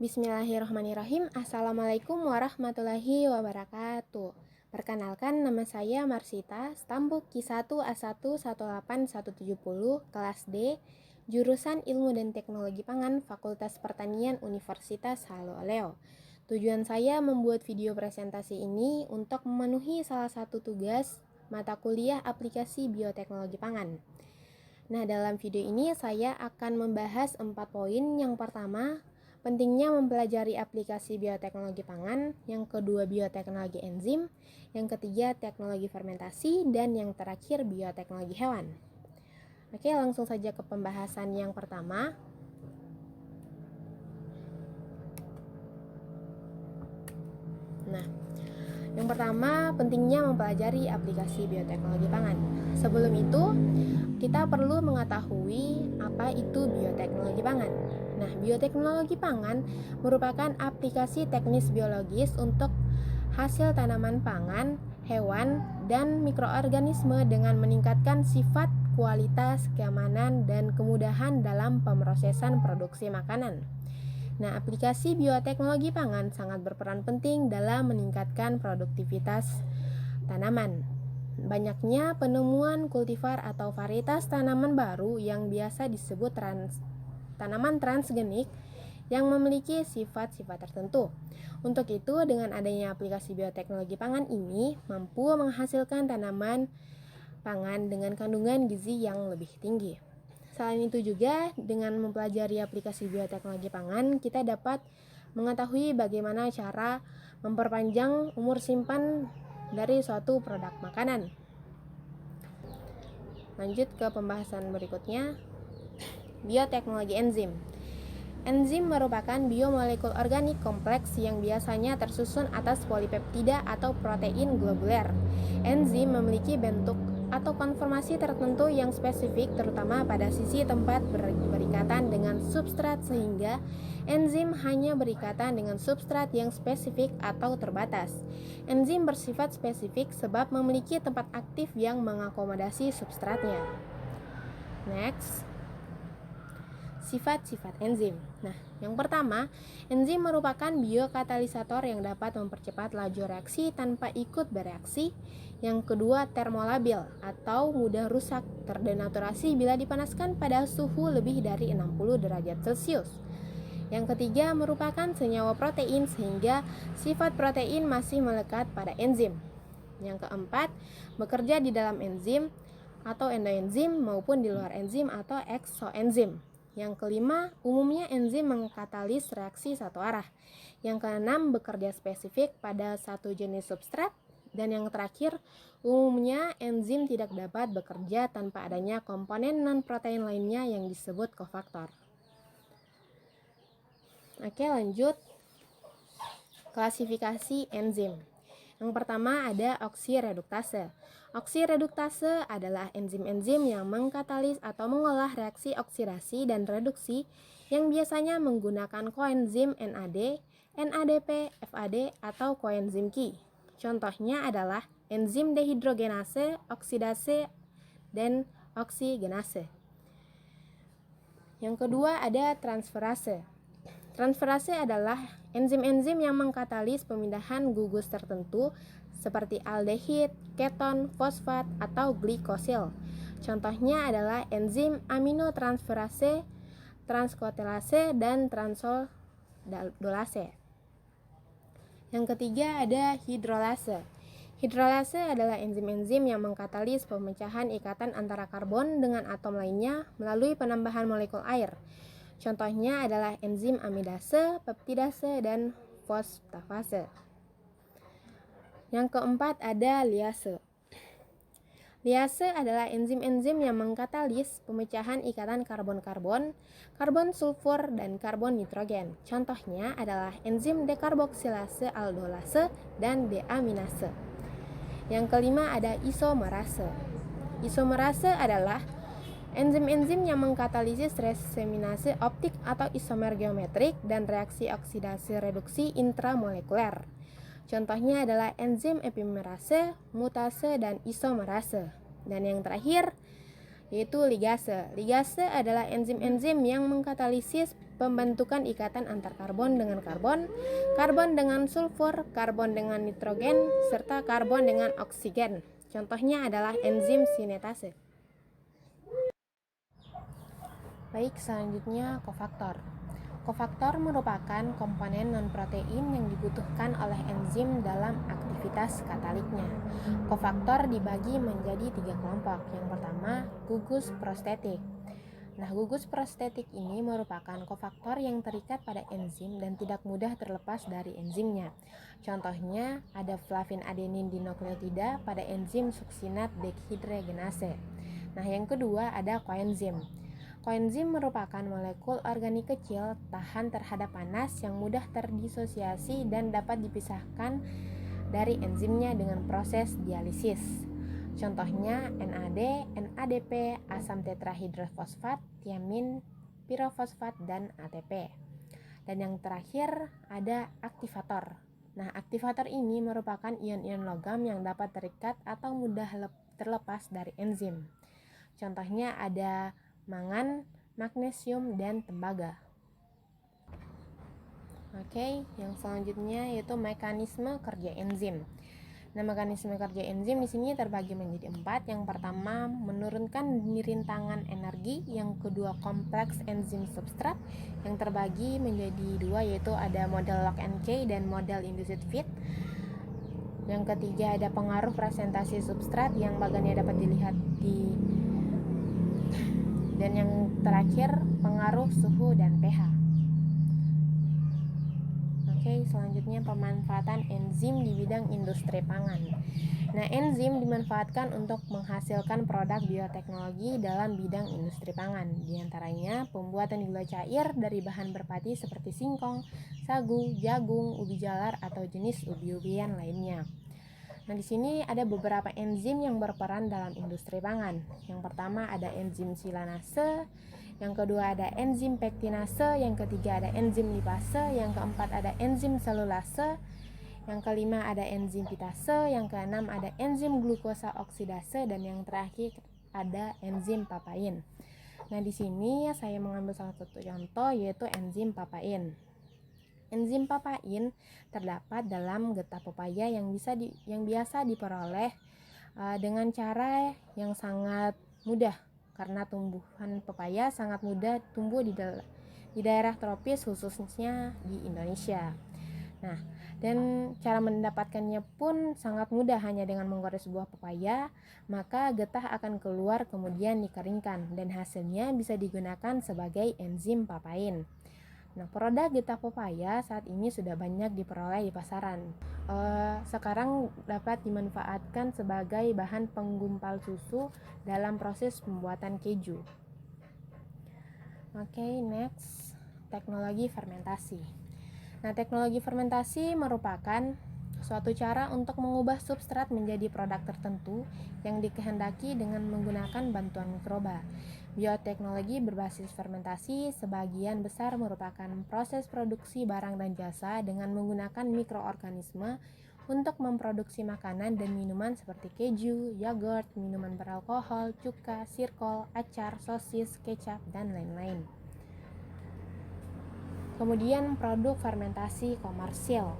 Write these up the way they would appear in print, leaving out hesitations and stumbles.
Bismillahirrahmanirrahim. Assalamualaikum warahmatullahi wabarakatuh. Perkenalkan, nama saya Marsita, stambuk Q1A1 18170, kelas D, jurusan Ilmu dan Teknologi Pangan, Fakultas Pertanian Universitas Haloleo. Tujuan saya membuat video presentasi ini untuk memenuhi salah satu tugas mata kuliah aplikasi bioteknologi pangan. Nah, dalam video ini saya akan membahas 4 poin. Yang pertama, pentingnya mempelajari aplikasi bioteknologi pangan. Yang kedua, bioteknologi enzim. Yang ketiga, teknologi fermentasi. Dan yang terakhir, bioteknologi hewan. Oke, langsung saja ke pembahasan yang pertama. Nah, yang pertama, pentingnya mempelajari aplikasi bioteknologi pangan. Sebelum itu, kita perlu mengetahui apa itu bioteknologi pangan. Nah, bioteknologi pangan merupakan aplikasi teknis biologis untuk hasil tanaman pangan, hewan, dan mikroorganisme dengan meningkatkan sifat, kualitas, keamanan, dan kemudahan dalam pemrosesan produksi makanan. Nah, aplikasi bioteknologi pangan sangat berperan penting dalam meningkatkan produktivitas tanaman. Banyaknya penemuan kultivar atau varietas tanaman baru yang biasa disebut tanaman transgenik yang memiliki sifat-sifat tertentu. Untuk itu, dengan adanya aplikasi bioteknologi pangan ini mampu menghasilkan tanaman pangan dengan kandungan gizi yang lebih tinggi. Selain itu juga, dengan mempelajari aplikasi bioteknologi pangan, kita dapat mengetahui bagaimana cara memperpanjang umur simpan dari suatu produk makanan. Lanjut ke pembahasan berikutnya, bioteknologi enzim. Enzim merupakan biomolekul organik kompleks yang biasanya tersusun atas polipeptida atau protein globuler. Enzim memiliki bentuk atau konformasi tertentu yang spesifik, terutama pada sisi tempat berikatan dengan substrat, sehingga enzim hanya berikatan dengan substrat yang spesifik atau terbatas. Enzim bersifat spesifik sebab memiliki tempat aktif yang mengakomodasi substratnya. Next, sifat-sifat enzim. Nah, yang pertama, enzim merupakan biokatalisator yang dapat mempercepat laju reaksi tanpa ikut bereaksi. Yang kedua, termolabil atau mudah rusak, terdenaturasi bila dipanaskan pada suhu lebih dari 60 derajat Celcius. Yang ketiga, merupakan senyawa protein sehingga sifat protein masih melekat pada enzim. Yang keempat, bekerja di dalam enzim atau endoenzim maupun di luar enzim atau eksoenzim. Yang kelima, umumnya enzim mengkatalis reaksi satu arah. Yang keenam, bekerja spesifik pada satu jenis substrat. Dan yang terakhir, umumnya enzim tidak dapat bekerja tanpa adanya komponen non-protein lainnya yang disebut kofaktor. Oke, lanjut. Klasifikasi enzim. Yang pertama ada oksireduktase. Oksireduktase adalah enzim-enzim yang mengkatalis atau mengolah reaksi oksidasi dan reduksi yang biasanya menggunakan koenzim NAD, NADP, FAD, atau koenzim Qi. Contohnya adalah enzim dehidrogenase, oksidase, dan oksigenase. Yang kedua ada transferase. Transferase adalah enzim-enzim yang mengkatalis pemindahan gugus tertentu seperti aldehid, keton, fosfat, atau glikosil. Contohnya adalah enzim aminotransferase, transkotelase, dan transoldolase. Yang ketiga ada hidrolase. Hidrolase adalah enzim-enzim yang mengkatalis pemecahan ikatan antara karbon dengan atom lainnya melalui penambahan molekul air. Contohnya adalah enzim amidase, peptidase, dan fosfatase. Yang keempat ada liase. Liase adalah enzim-enzim yang mengkatalis pemecahan ikatan karbon-karbon, karbon sulfur, dan karbon nitrogen. Contohnya adalah enzim dekarboksilase aldolase dan deaminase. Yang kelima ada isomerase. Isomerase adalah enzim-enzim yang mengkatalisis reseminase optik atau isomer geometrik dan reaksi oksidasi reduksi intramolekuler. Contohnya adalah enzim epimerase, mutase, dan isomerase. Dan yang terakhir, yaitu ligase. Ligase adalah enzim-enzim yang mengkatalisis pembentukan ikatan antar karbon dengan karbon, karbon dengan sulfur, karbon dengan nitrogen, serta karbon dengan oksigen. Contohnya adalah enzim sinetase. Baik, selanjutnya kofaktor. Kofaktor merupakan komponen non-protein yang dibutuhkan oleh enzim dalam aktivitas kataliknya. Kofaktor dibagi menjadi 3 kelompok. Yang pertama, gugus prostetik. Nah, gugus prostetik ini merupakan kofaktor yang terikat pada enzim dan tidak mudah terlepas dari enzimnya. Contohnya, ada flavin adenin dinukleotida pada enzim suksinat dehidrogenase. Nah, yang kedua ada koenzim. Koenzim merupakan molekul organik kecil tahan terhadap panas yang mudah terdisosiasi dan dapat dipisahkan dari enzimnya dengan proses dialisis. Contohnya NAD, NADP, asam tetrahidrofosfat, tiamin, pirofosfat, dan ATP. Dan yang terakhir ada aktivator. Nah, aktivator ini merupakan ion-ion logam yang dapat terikat atau mudah terlepas dari enzim. Contohnya ada mangan, magnesium, dan tembaga. Oke, yang selanjutnya yaitu mekanisme kerja enzim. Nah, mekanisme kerja enzim di sini terbagi menjadi 4. Yang pertama, menurunkan rintangan energi. Yang kedua, kompleks enzim substrat yang terbagi menjadi 2, yaitu ada model lock and key dan model induced feed. Yang ketiga, ada pengaruh presentasi substrat yang bagannya dapat dilihat di. Dan yang terakhir, pengaruh suhu dan pH. Oke, selanjutnya pemanfaatan enzim di bidang industri pangan. Nah, enzim dimanfaatkan untuk menghasilkan produk bioteknologi dalam bidang industri pangan. Di antaranya, pembuatan gula cair dari bahan berpati seperti singkong, sagu, jagung, ubi jalar, atau jenis ubi-ubian lainnya. Nah, di sini ada beberapa enzim yang berperan dalam industri pangan. Yang pertama ada enzim silanase, yang kedua ada enzim pektinase, yang ketiga ada enzim lipase, yang keempat ada enzim selulase, yang kelima ada enzim pitase, yang keenam ada enzim glukosa oksidase, dan yang terakhir ada enzim papain. Nah, di sini saya mengambil salah satu contoh yaitu enzim papain. Enzim papain terdapat dalam getah pepaya yang biasa diperoleh dengan cara yang sangat mudah karena tumbuhan pepaya sangat mudah tumbuh di daerah tropis khususnya di Indonesia. Nah, dan cara mendapatkannya pun sangat mudah, hanya dengan menggoreng sebuah pepaya, maka getah akan keluar kemudian dikeringkan dan hasilnya bisa digunakan sebagai enzim papain. Nah, produk getah pepaya saat ini sudah banyak diperoleh di pasaran. Sekarang dapat dimanfaatkan sebagai bahan penggumpal susu dalam proses pembuatan keju. Oke, next, teknologi fermentasi. Nah, teknologi fermentasi merupakan suatu cara untuk mengubah substrat menjadi produk tertentu yang dikehendaki dengan menggunakan bantuan mikroba. Bioteknologi berbasis fermentasi sebagian besar merupakan proses produksi barang dan jasa dengan menggunakan mikroorganisme untuk memproduksi makanan dan minuman seperti keju, yogurt, minuman beralkohol, cuka, sirkol, acar, sosis, kecap, dan lain-lain. Kemudian produk fermentasi komersil.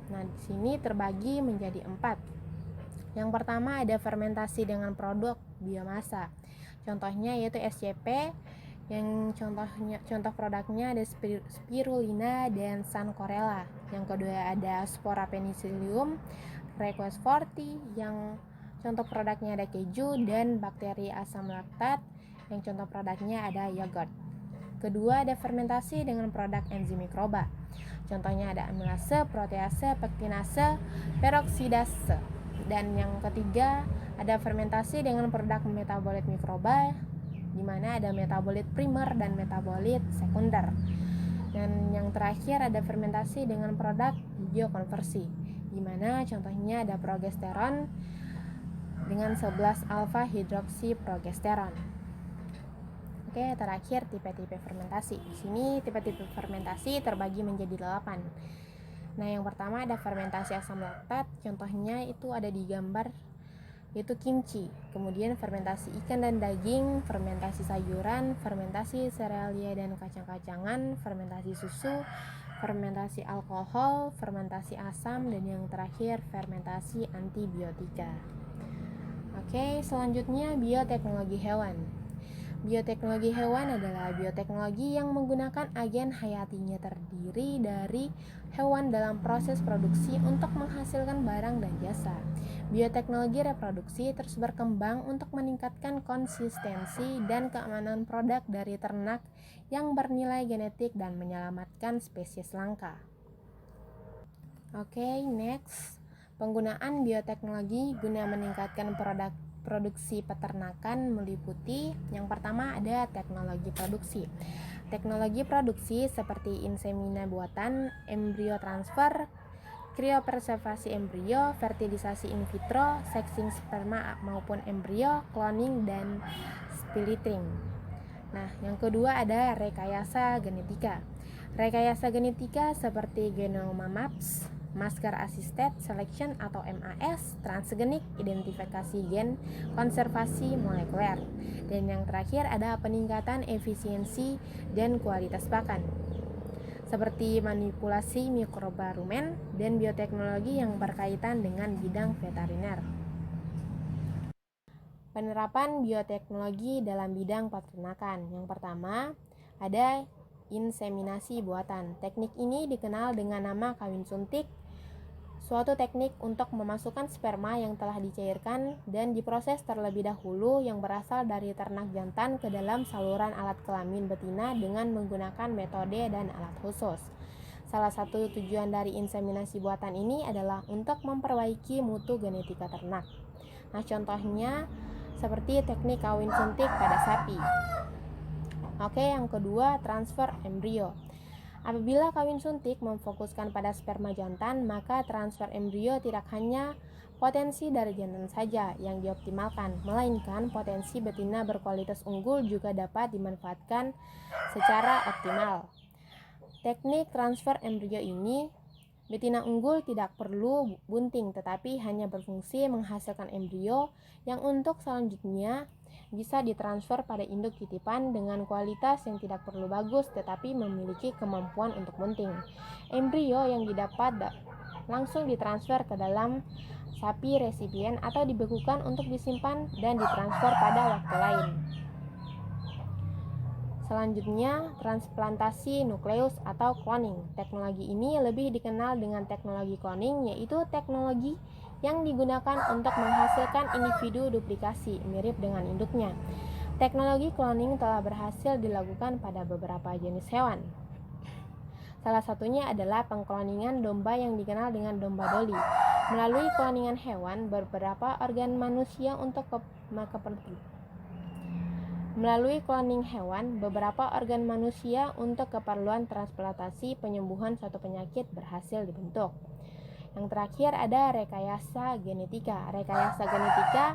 Nah, di sini terbagi menjadi 4. Yang pertama ada fermentasi dengan produk biomasa. Contohnya yaitu SCP, yang contoh produknya ada spirulina dan Sancorella. Yang kedua ada Spora penicillium, Request 40, yang contoh produknya ada keju, dan bakteri asam laktat, yang contoh produknya ada yogurt. Kedua ada fermentasi dengan produk enzim mikroba. Contohnya ada amilase, protease, pektinase, peroksidase. Dan yang ketiga ada fermentasi dengan produk metabolit mikroba, di mana ada metabolit primer dan metabolit sekunder. Dan yang terakhir ada fermentasi dengan produk biokonversi, di mana contohnya ada progesteron dengan 11 alfa hidroksi progesteron. Oke, terakhir tipe-tipe fermentasi. Di sini tipe-tipe fermentasi terbagi menjadi 8. Nah, yang pertama ada fermentasi asam laktat. Contohnya itu ada di gambar yaitu kimchi, kemudian fermentasi ikan dan daging, fermentasi sayuran, fermentasi serealia dan kacang-kacangan, fermentasi susu, fermentasi alkohol, fermentasi asam, dan yang terakhir fermentasi antibiotika. Oke, selanjutnya bioteknologi hewan. Bioteknologi hewan adalah bioteknologi yang menggunakan agen hayatinya terdiri dari hewan dalam proses produksi untuk menghasilkan barang dan jasa. Bioteknologi reproduksi terus berkembang untuk meningkatkan konsistensi dan keamanan produk dari ternak yang bernilai genetik dan menyelamatkan spesies langka. Oke, next. Penggunaan bioteknologi guna meningkatkan produksi peternakan meliputi yang pertama ada teknologi produksi. Teknologi produksi seperti insemina buatan, embrio transfer, kriopreservasi embrio, fertilisasi in vitro, sexing sperma maupun embrio, cloning, dan splitting. Nah, yang kedua ada rekayasa genetika. Rekayasa genetika seperti genome maps, masker assisted selection atau MAS, transgenik, identifikasi gen, konservasi molekuler. Dan yang terakhir ada peningkatan efisiensi dan kualitas pakan, seperti manipulasi mikroba rumen dan bioteknologi yang berkaitan dengan bidang veteriner. Penerapan bioteknologi dalam bidang peternakan. Yang pertama, ada inseminasi buatan. Teknik ini dikenal dengan nama kawin suntik, suatu teknik untuk memasukkan sperma yang telah dicairkan dan diproses terlebih dahulu yang berasal dari ternak jantan ke dalam saluran alat kelamin betina dengan menggunakan metode dan alat khusus. Salah satu tujuan dari inseminasi buatan ini adalah untuk memperbaiki mutu genetika ternak. Nah, contohnya seperti teknik kawin suntik pada sapi. Oke, yang kedua, transfer embrio. Apabila kawin suntik memfokuskan pada sperma jantan, maka transfer embrio tidak hanya potensi dari jantan saja yang dioptimalkan, melainkan potensi betina berkualitas unggul juga dapat dimanfaatkan secara optimal. Teknik transfer embrio ini, betina unggul tidak perlu bunting tetapi hanya berfungsi menghasilkan embrio yang untuk selanjutnya bisa ditransfer pada induk titipan dengan kualitas yang tidak perlu bagus tetapi memiliki kemampuan untuk bunting. Embrio yang didapat langsung ditransfer ke dalam sapi resipien atau dibekukan untuk disimpan dan ditransfer pada waktu lain. Selanjutnya, transplantasi nukleus atau cloning. Teknologi ini lebih dikenal dengan teknologi cloning, yaitu teknologi yang digunakan untuk menghasilkan individu duplikasi mirip dengan induknya. Teknologi cloning telah berhasil dilakukan pada beberapa jenis hewan. Salah satunya adalah pengkloningan domba yang dikenal dengan domba Dolly. Melalui kloningan hewan, beberapa organ manusia untuk Melalui cloning hewan, beberapa organ manusia untuk keperluan transplantasi penyembuhan suatu penyakit berhasil dibentuk. Yang terakhir ada rekayasa genetika. Rekayasa genetika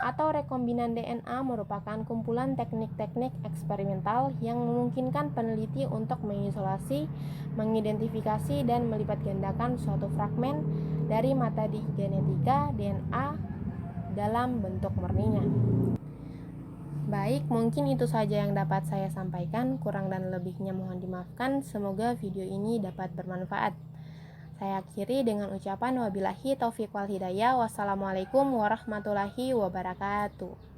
atau rekombinan DNA merupakan kumpulan teknik-teknik eksperimental yang memungkinkan peneliti untuk mengisolasi, mengidentifikasi, dan melipat gandakan suatu fragmen dari materi genetika DNA dalam bentuk murninya. Baik, mungkin itu saja yang dapat saya sampaikan. Kurang dan lebihnya mohon dimaafkan. Semoga video ini dapat bermanfaat. Saya akhiri dengan ucapan wabillahi taufiq wal hidayah. Wassalamualaikum warahmatullahi wabarakatuh.